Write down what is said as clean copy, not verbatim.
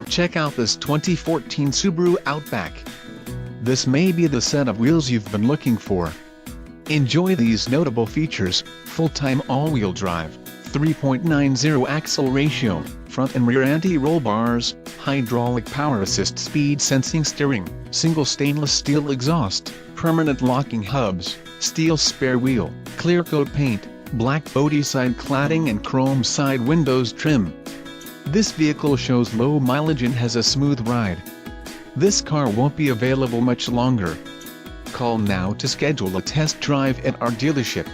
Check out this 2014 Subaru Outback. This may be the set of wheels you've been looking for. Enjoy these notable features: full-time all-wheel drive, 3.90 axle ratio, front and rear anti-roll bars, hydraulic power assist, speed sensing steering, single stainless steel exhaust, permanent locking hubs, steel spare wheel, clear coat paint, black body side cladding and chrome side windows trim. This vehicle shows low mileage and has a smooth ride. This car won't be available much longer. Call now to schedule a test drive at our dealership.